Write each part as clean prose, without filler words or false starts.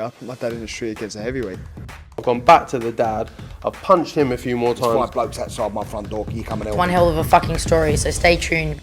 I put my dad in the street against a heavyweight. I've gone back to the dad. I've punched him a few more times. There's 5 blokes outside my front door. Can you come and help One me? hell of a fucking story, so stay tuned.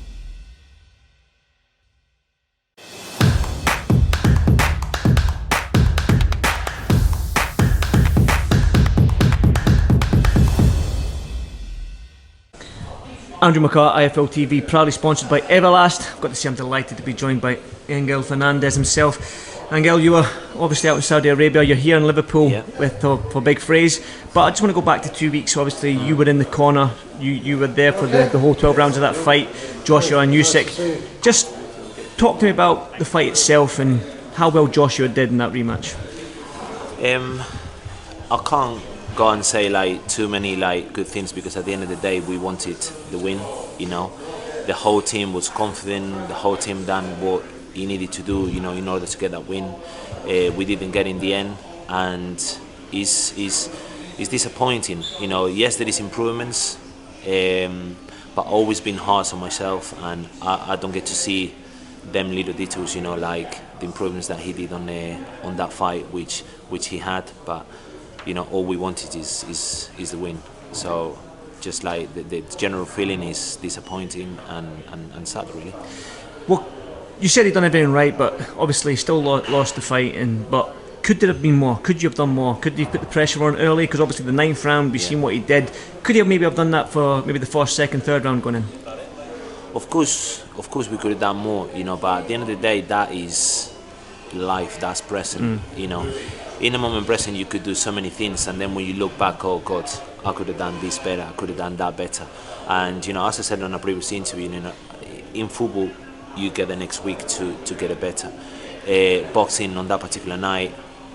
Andrew McCART, IFL TV, proudly sponsored by Everlast. I've got to say I'm delighted to be joined by Angel Fernandez himself. Angel, you were obviously out in Saudi Arabia, you're here in Liverpool with for Big Fraze, but I just want to go back to 2 weeks. Obviously you were in the corner, you were there for the whole 12 rounds of that fight, Joshua and Usyk. Just talk to me about the fight itself and how well Joshua did in that rematch. I can't go and say like too many like good things, because at the end of the day we wanted the win. You know, the whole team was confident, the whole team done what he needed to do, you know, in order to get that win. We didn't get in the end, and it's disappointing. You know, yes, there is improvements, but always been hard on myself, and I don't get to see them little details, you know, like the improvements that he did on that fight, which he had. But you know, all we wanted is the win. So just like the general feeling is disappointing and sad, really. Well, you said he'd done everything right, but obviously still lost the fight. But could there have been more? Could you have done more? Could you put the pressure on early? Because obviously the 9th round, we've seen what he did. Could he have maybe have done that for maybe the 1st, 2nd, 3rd round going in? Of course we could have done more, you know. But at the end of the day, that is life. That's present, you know. In the moment present, you could do so many things, and then when you look back, oh God, I could have done this better. I could have done that better. And you know, as I said on a previous interview, you know, in football, you get the next week to get it better. Boxing on that particular night,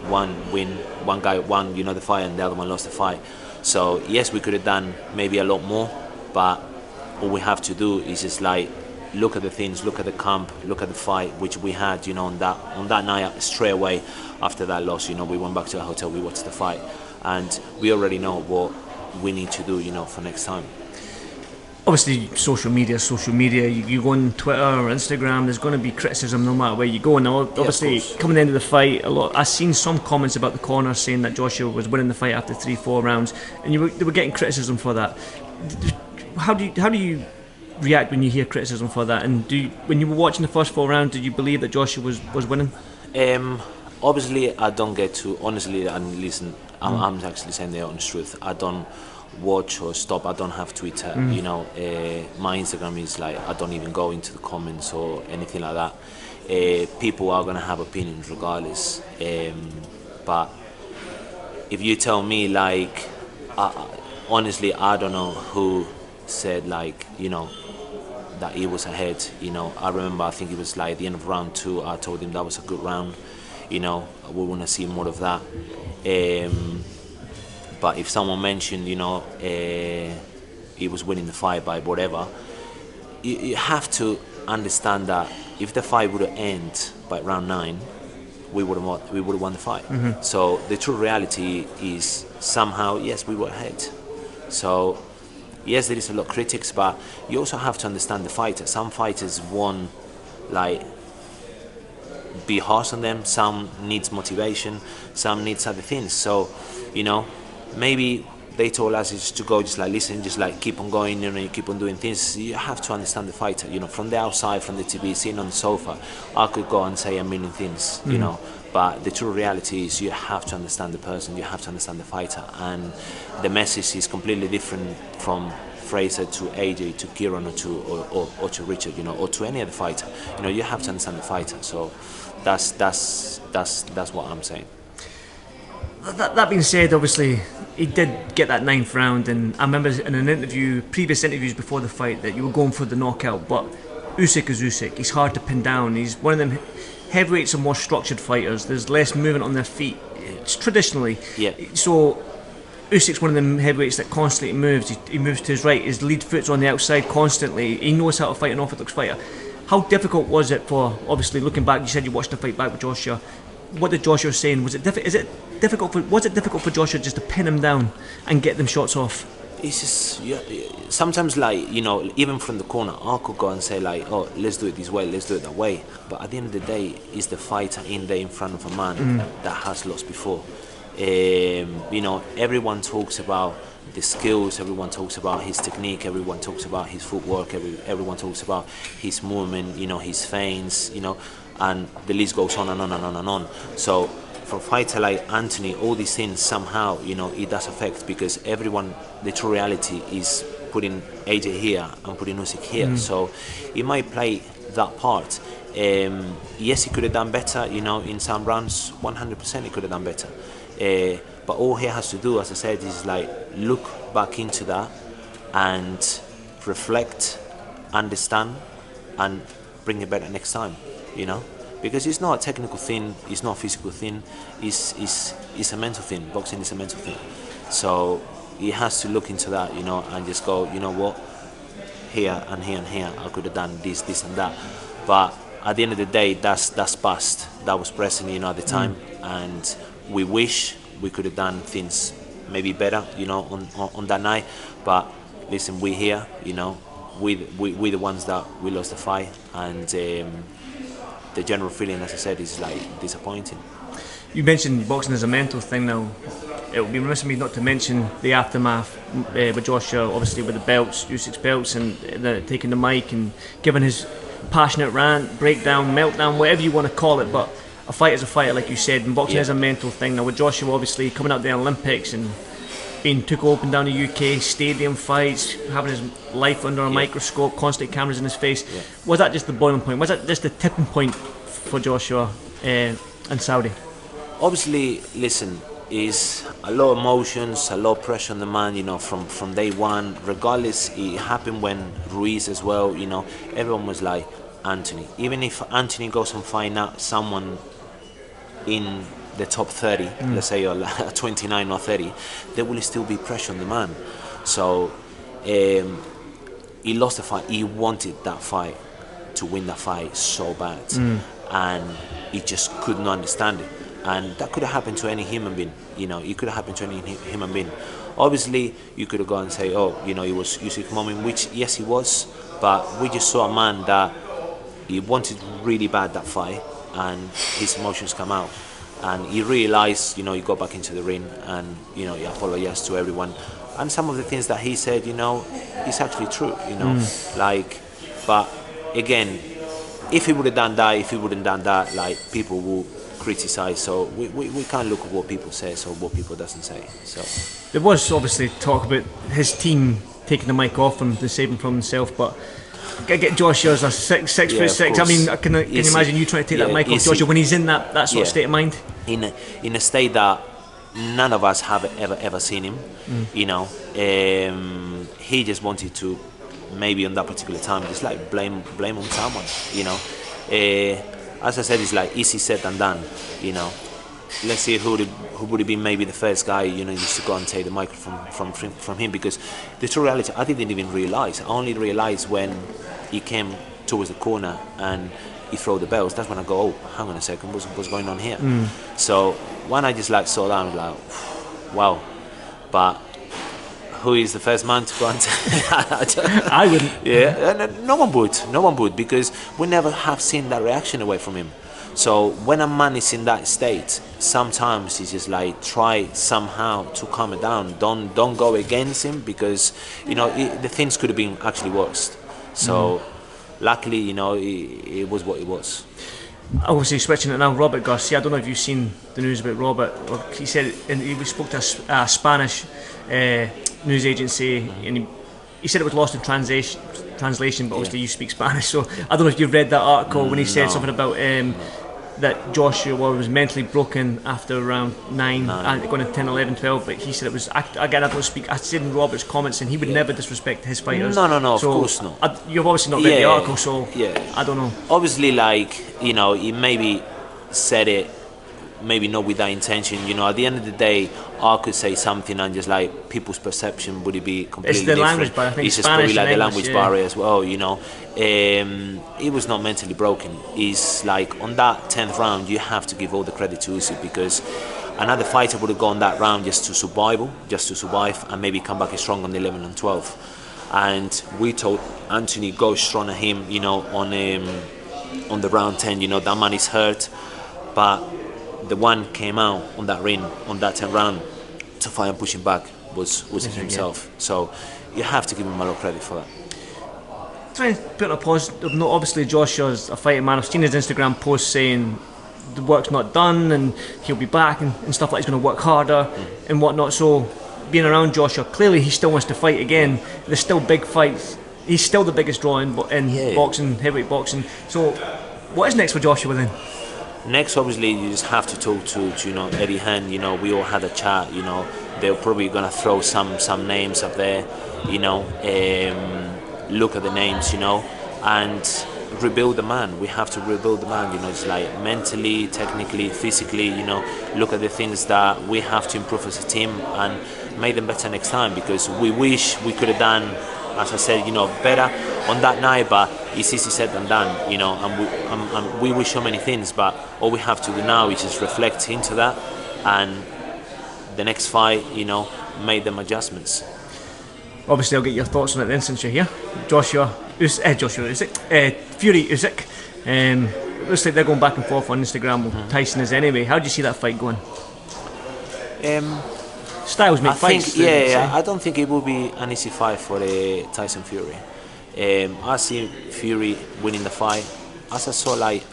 one win, one guy won, you know, the fight, and the other one lost the fight. So yes, we could have done maybe a lot more, but all we have to do is just like look at the things, look at the camp, look at the fight which we had, you know, on that night straight away after that loss. You know, we went back to the hotel, we watched the fight, and we already know what we need to do, you know, for next time. Obviously, social media. You go on Twitter or Instagram, there's going to be criticism no matter where you go. Now, obviously, coming into the fight, I've seen some comments about the corner saying that Joshua was winning the fight after 3-4 rounds, and they were getting criticism for that. How do you react when you hear criticism for that? And when you were watching the first 4 rounds, did you believe that Joshua was winning? Obviously, I don't get to honestly and listen. I'm actually saying the honest truth. I don't watch or stop. I don't have Twitter. You know, my Instagram is like, I don't even go into the comments or anything like that. People are gonna have opinions regardless. But if you tell me, like, honestly, I don't know who said, like, you know, that he was ahead. You know, I remember, I think it was like the end of round 2. I told him that was a good round. You know, we want to see more of that. But if someone mentioned, you know, he was winning the fight by whatever, you have to understand that if the fight would have ended by round 9, we would have won the fight. So the true reality is somehow, yes, we were ahead. So yes, there is a lot of critics, but you also have to understand the fighter. Some fighters want, like, be harsh on them. Some needs motivation. Some needs other things. So, you know, maybe they told us just to go, just like listen, just like keep on going, you know, you keep on doing things. You have to understand the fighter. You know, from the outside, from the TV, sitting on the sofa, I could go and say a million things, you know. But the true reality is you have to understand the person, you have to understand the fighter, and the message is completely different from Fraser to AJ to Kieran or to Richard, you know, or to any other fighter. You know, you have to understand the fighter. So that's what I'm saying. That being said, obviously he did get that 9th round, and I remember in an interview, previous interviews before the fight, that you were going for the knockout. But Usyk is Usyk. He's hard to pin down. He's one of them. Heavyweights are more structured fighters. There's less movement on their feet. It's traditionally. Yeah. So Usyk's one of them heavyweights that constantly moves. He moves to his right. His lead foot's on the outside constantly. He knows how to fight an orthodox fighter. How difficult was it for, obviously looking back, you said you watched the fight back with Joshua. What did Joshua say? Was it difficult for Joshua just to pin him down and get them shots off? it's just sometimes, like, even from the corner I could go and say, like, oh, let's do it this way, let's do it that way, but at the end of the day it's the fighter in there in front of a man that has lost before. Everyone talks about the skills, everyone talks about his technique, everyone talks about his footwork, everyone talks about his movement, his feints, and the list goes on and on and on and on. So for a fighter like Anthony, all these things somehow, it does affect, because the true reality is putting AJ here and putting Usyk here. So it might play that part. Yes, he could have done better, in some rounds, 100% he could have done better. But all he has to do, as I said, is like look back into that and reflect, understand, and bring it better next time, because it's not a technical thing, it's not a physical thing, it's a mental thing. Boxing is a mental thing. So he has to look into that, and just go, you know what, here and here and here I could have done this, this and that. But at the end of the day, that's past. That was present, at the time, and we wish we could have done things maybe better, on that night. But listen, we're here, we the ones that we lost the fight, and the general feeling, as I said, is like disappointing. You mentioned boxing as a mental thing. Now, it would be remiss of me not to mention the aftermath with Joshua, obviously with the belts, Usyk's belts, and taking the mic and giving his passionate rant, breakdown, meltdown, whatever you want to call it. But a fight is a fighter, like you said, and boxing is a mental thing. Now, with Joshua obviously coming out the Olympics and being took open down the UK, stadium fights, having his life under a microscope, constant cameras in his face, was that just the boiling point? Was that just the tipping point for Joshua and Saudi? Obviously, listen, is a lot of emotions, a lot of pressure on the man, from day one. Regardless, it happened when Ruiz as well, everyone was like, Anthony. Even if Anthony goes and find out someone in the top 30, let's say, or 29 or 30, there will still be pressure on the man. So he lost the fight. He wanted that fight, to win that fight so bad, and he just couldn't understand it. And that could have happened to any human being. It could have happened to any human being. Obviously, you could have gone and say, oh, it was Usyk moment, which yes, he was, but we just saw a man that he wanted really bad that fight, and his emotions come out, and he realized, he got back into the ring, and he apologized to everyone, and some of the things that he said, is actually true, but again, if he would have done that, if he wouldn't done that, like, people will criticize. So we can't look at what people say, so what people doesn't say. So there was obviously talk about his team taking the mic off him to save him from himself, but I get Joshua as a 6'6". I mean, can you imagine you trying to take that mic off Joshua when he's in that sort of state of mind? In a state that none of us have ever seen him. He just wanted to, maybe on that particular time, just like blame on someone. As I said, it's like easy said than done. Let's see who would have been maybe the first guy, used to go and take the microphone from him, because the true reality, I didn't even realize. I only realized when he came towards the corner and he threw the bells. That's when I go, oh, hang on a second, what's going on here? So when I just saw that, I was like, wow. But who is the first man to go and I wouldn't. Yeah, no one would, because we never have seen that reaction away from him. So when a man is in that state, sometimes it's just like, try somehow to calm it down. Don't go against him, because the things could have been actually worse. So luckily, it was what it was. Obviously, switching it now, Robert Garcia. I don't know if you've seen the news about Robert. He said, and he spoke to a Spanish news agency, and he said it was lost in translation, but obviously you speak Spanish, so I don't know if you've read that article when he said something about that Joshua was mentally broken after round 9 and going to 10, 11, 12, but he said it was, again, I don't speak, I said in Robert's comments, and he would never disrespect his fighters. No, of course not. You've obviously not read the article, so I don't know. Obviously, he maybe said it, maybe not with that intention. At the end of the day, I could say something, and just like people's perception would be completely it's the different. Language barrier. I think it's just Spanish probably like the English, language barrier as well. He was not mentally broken. It's like on that 10th round, you have to give all the credit to Usyk, because another fighter would have gone that round just to survive, and maybe come back strong on the 11 and 12. And we told Anthony, go strong at him, you know, on the round 10. You know, that man is hurt, but the one came out on that ring on that 10 round to fight and push him back was himself. So you have to give him a lot of credit for that. Trying to put on a positive note, obviously Joshua's a fighting man. I've seen his Instagram post saying the work's not done and he'll be back and stuff like he's going to work harder and whatnot. So being around Joshua, clearly he still wants to fight again. There's still big fights. He's still the biggest draw in boxing, heavyweight boxing. So what is next for Joshua then? Next, obviously, you just have to talk to you know, Eddie Hearn. You know, we all had a chat. You know, they're probably gonna throw some names up there. You know, look at the names. You know, and rebuild the man. We have to rebuild the man. You know, it's like mentally, technically, physically. You know, look at the things that we have to improve as a team and make them better next time. Because we wish we could have done, as I said, you know, better on that night, but it's easy said than done, you know, and we wish so many things, but all we have to do now is just reflect into that, and the next fight, you know, make them adjustments. Obviously, I'll get your thoughts on it then since you're here. Fury Usyk. Looks like they're going back and forth on Instagram with Tyson is anyway. How do you see that fight going? Styles make fights. I don't think it will be an easy fight for Tyson Fury. I see Fury winning the fight. As I saw, like,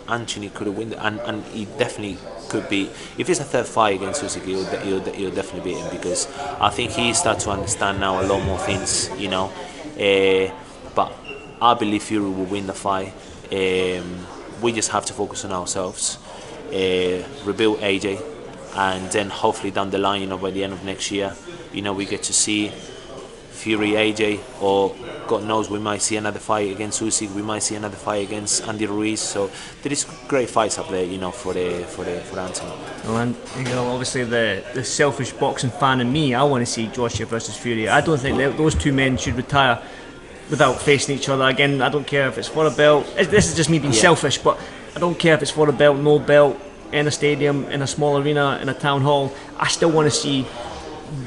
Anthony could have won, and he definitely could be. If it's a third fight against Usyk, he'll definitely beat him, because I think he starts to understand now a lot more things, you know. But I believe Fury will win the fight. We just have to focus on ourselves, rebuild AJ, and then hopefully down the line, you know, by the end of next year, you know, we get to see Fury AJ, or God knows, we might see another fight against Usyk, we might see another fight against Andy Ruiz. So there is great fights up there, you know, for Anthony. Well, and you know, obviously the selfish boxing fan in me, I want to see Joshua versus Fury. I don't think those two men should retire without facing each other again. I don't care if it's for a belt. This is just me being selfish, but I don't care if it's for a belt, no belt, in a stadium, in a small arena, in a town hall. I still want to see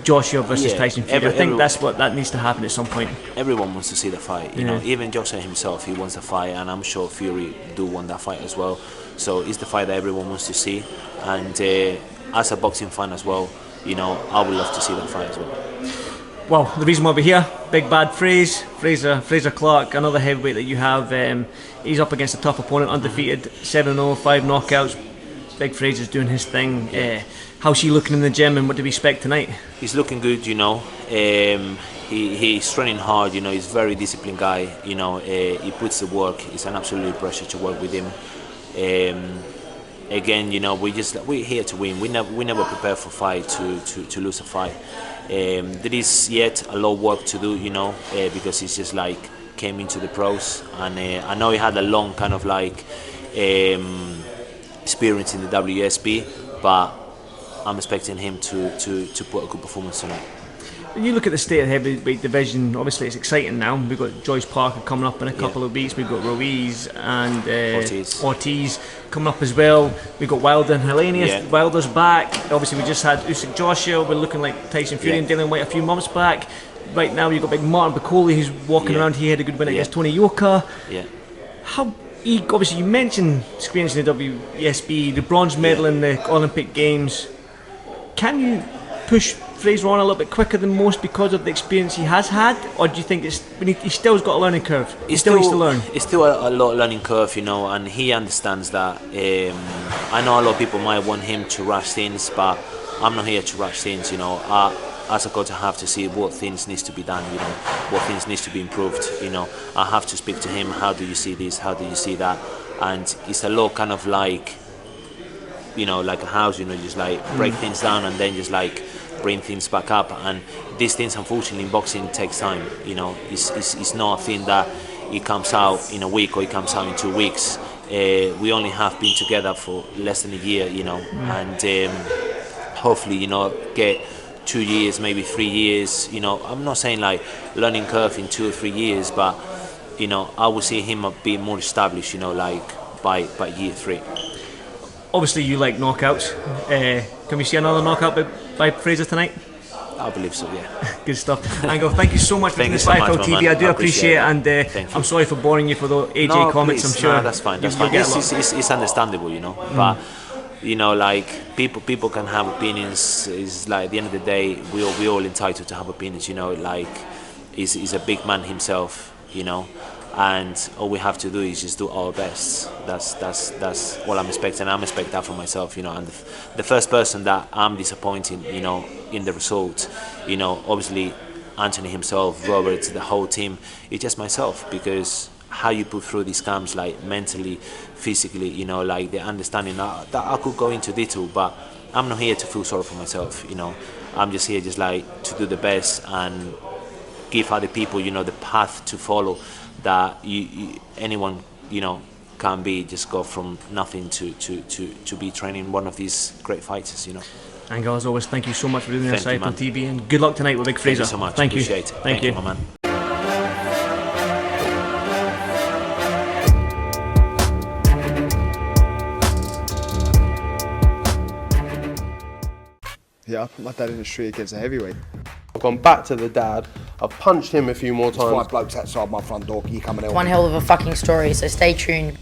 Joshua versus Tyson Fury. I think that's what that needs to happen at some point. Everyone wants to see the fight, you know. Even Joshua himself, he wants a fight, and I'm sure Fury do want that fight as well. So it's the fight that everyone wants to see, and as a boxing fan as well, you know, I would love to see that fight as well. Well, the reason why we're here, big bad Frazer Clarke, another heavyweight that you have. He's up against a tough opponent, undefeated, 7-0, 5 knockouts. Big Fraser's doing his thing. How's he looking in the gym, and what do we expect tonight? He's looking good, you know. He's training hard, you know. He's a very disciplined guy, you know. He puts the work. It's an absolute pressure to work with him. Again, you know, we're here to win. We never prepare for fight to lose a fight. There is yet a lot of work to do, you know, because he's just like came into the pros, and I know he had a long kind of like experience in the WSB, but I'm expecting him to put a good performance tonight. When you look at the state of heavyweight division, obviously it's exciting now. We've got Joyce Parker coming up in a couple of weeks. We've got Ruiz and Ortiz coming up as well. We've got Wilder and Helenius. Wilder's back. Obviously we just had Usyk Joshua. We're looking like Tyson Fury and Dillian White a few months back. Right now you've got big Martin Piccoli who's walking around. He had a good win against Tony Yoka. Obviously you mentioned experience in the WSB, the bronze medal in the Olympic Games. Can you push Fraser on a little bit quicker than most because of the experience he has had, or do you think he's still got a learning curve? He still needs to learn. It's still a lot of learning curve, you know, and he understands that. I know a lot of people might want him to rush things, but I'm not here to rush things, you know. As a coach, I have to see what things needs to be done, you know, what things needs to be improved, you know. I have to speak to him. How do you see this? How do you see that? And it's a lot kind of like, you know, like a house, you know, just like break things down and then just like bring things back up. And these things, unfortunately, in boxing takes time. You know, it's not a thing that it comes out in a week or it comes out in 2 weeks. We only have been together for less than a year, you know, and hopefully, you know, get 2 years, maybe 3 years. You know, I'm not saying like learning curve in 2 or 3 years, but you know, I will see him be more established, you know, like by year 3. obviously you like knockouts. Can we see another knockout by Fraser tonight? I believe so, yeah. Good stuff. Angle, thank you so much for doing this live on TV. I do appreciate it, and I'm sorry for boring you for the AJ comments. Please, I'm sure. No, that's fine. That's fine. It's understandable, you know. But you know, like people can have opinions. It's like at the end of the day, we all entitled to have opinions. You know, like he's a big man himself. You know, and all we have to do is just do our best. That's all I'm expecting. I'm expecting that from myself. You know, and the first person that I'm disappointing, you know, in the result, you know, obviously Anthony himself, Robert, the whole team, it's just myself, because how you put through these camps, like mentally, physically, you know, like the understanding that I could go into detail, but I'm not here to feel sorry for myself, you know. I'm just here just like to do the best and give other people, you know, the path to follow that anyone, you know, can be, just go from nothing to be training one of these great fighters, you know. Angle, as always, thank you so much for doing this live you, on TV, and good luck tonight with Big Fraser. Thank you so much. Thank you. Appreciate it. Thank you, my man. Yeah, I put my dad in the street against a heavyweight. I've gone back to the dad. I've punched him a few more There's times. 5 blokes outside my front door. Can you come and help One me? hell of a fucking story, so stay tuned.